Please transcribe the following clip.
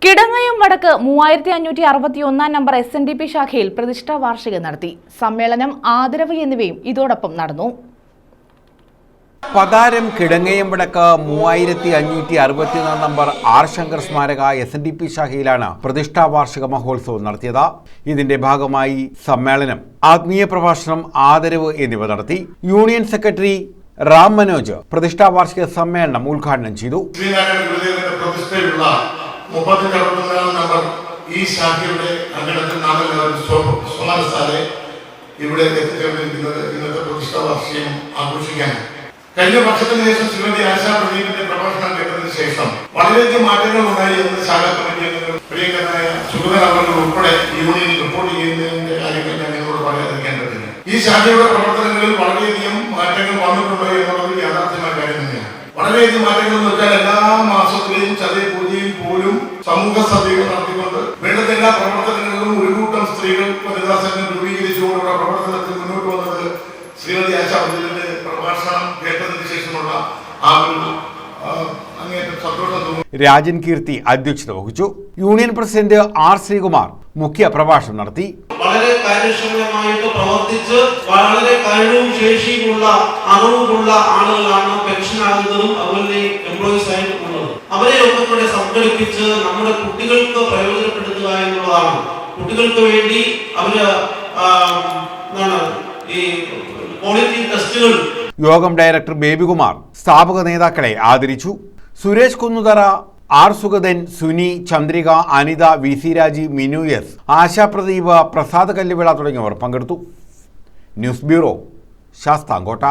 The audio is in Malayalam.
കിടങ്ങയം വടക്ക് 3561 നമ്പർ SNDP ശാഖയിൽ പ്രതിഷ്ഠാ വാർഷികം നടത്തി. സമ്മേളനം, ആദരവ് എന്നിവയും ഇതോടൊപ്പം നടന്നു. പതാരം കിടങ്ങയം വടക്ക് 3561 നമ്പർ ആർ ശങ്കർ സ്മാരക SNDP ശാഖയിലാണ് പ്രതിഷ്ഠാ വാർഷിക മഹോത്സവം നടത്തിയത്. ഇതിന്റെ ഭാഗമായി സമ്മേളനം, ആത്മീയ പ്രഭാഷണം, ആദരവ് എന്നിവ നടത്തി. യൂണിയൻ സെക്രട്ടറി റാം മനോജ് പ്രതിഷ്ഠാ വാർഷിക സമ്മേളനം ഉദ്ഘാടനം ചെയ്തു. നമ്പർ ഈ ശാഖയുടെ അങ്കണത്തിൽ നാമെല്ലാവരും ഇവിടെ എത്തിച്ചേർന്നിരിക്കുന്നത് ഇന്നത്തെ പ്രതിഷ്ഠാ വാർഷികം ആഘോഷിക്കാൻ. കഴിഞ്ഞ വർഷത്തിന് ശേഷം ശ്രീമതി ആശാ പ്രദീപിന്റെ പ്രഭാഷണം കേട്ടതിന് ശേഷം വളരെയധികം മാറ്റങ്ങൾ ഉണ്ടായി എന്ന് ശാഖാ കമ്മിറ്റി പ്രിയങ്കരനായ സുഗതൻ അവർ ഉൾപ്പെടെ യൂണിയനിൽ റിപ്പോർട്ട് ചെയ്യുന്നതിന്റെ കാര്യങ്ങൾ ഞാൻ നിങ്ങളോട് പറയാതിരിക്കേണ്ടതില്ല. ഈ ശാഖയുടെ പ്രവർത്തനങ്ങളിൽ വളരെയധികം മാറ്റങ്ങൾ വന്നിട്ടുണ്ട് എന്നുള്ളത് യാഥാർത്ഥ്യമായ കാര്യം തന്നെയാണ്. വളരെയധികം മാറ്റങ്ങൾ എന്ന് വെച്ചാൽ എല്ലാ മാസത്തിലെയും ചതയ പൂജയും പോലും സമൂഹ സഭകൾ നടത്തിക്കൊണ്ട് വേണ്ടത് എല്ലാ പ്രവർത്തനങ്ങളിലും ഒരു കൂട്ടം സ്ത്രീകൾ വനിതാ സംഘം രൂപീകരിച്ചുകൊണ്ടുള്ള പ്രവർത്തനത്തിൽ മുന്നോട്ട് വന്നത് ശ്രീമതി ആശാ പ്രദീപിന്റെ പ്രഭാഷണം കേട്ടതിന് ശേഷമുള്ള ആ ഒരു അങ്ങേയറ്റം സന്തോഷം തോന്നുന്നു. രാജൻ കീർത്തി അധ്യക്ഷത വഹിച്ചു. യൂണിയൻ പ്രസിഡന്റ് ആർ ശ്രീകുമാർ മുഖ്യ പ്രഭാഷണം നടത്തി. വളരെ കാര്യക്ഷമമായിട്ട് പ്രവർത്തിച്ച് വളരെ കഴിവും ശേഷിയുമുള്ള അറിവുമുള്ള ആളുകളാണ് പെൻഷൻ ആകുന്നതും അതുപോലെ എംപ്ലോയീസ് ആയിട്ടുള്ളത്. അവരെയൊക്കെ കൂടെ സംഘടിപ്പിച്ച് നമ്മുടെ കുട്ടികൾക്ക് പ്രയോജനപ്പെടുത്തുക എന്നുള്ളതാണ്. കുട്ടികൾക്ക് വേണ്ടി അവര് ഈ ക്വാളിറ്റി ടെസ്റ്റുകൾ. യോഗം ഡയറക്ടർ ബേബികുമാർ സ്ഥാപക നേതാക്കളെ ആദരിച്ചു. Suresh Kunnuthara, R Sugathan, Suni, Chandrika, Anitha, VC Raji, Minu S, Asha Pradeep, Prasad Kalluvila തുടങ്ങിയവർ പങ്കെടുത്തു. News bureau, Sasthamkotta.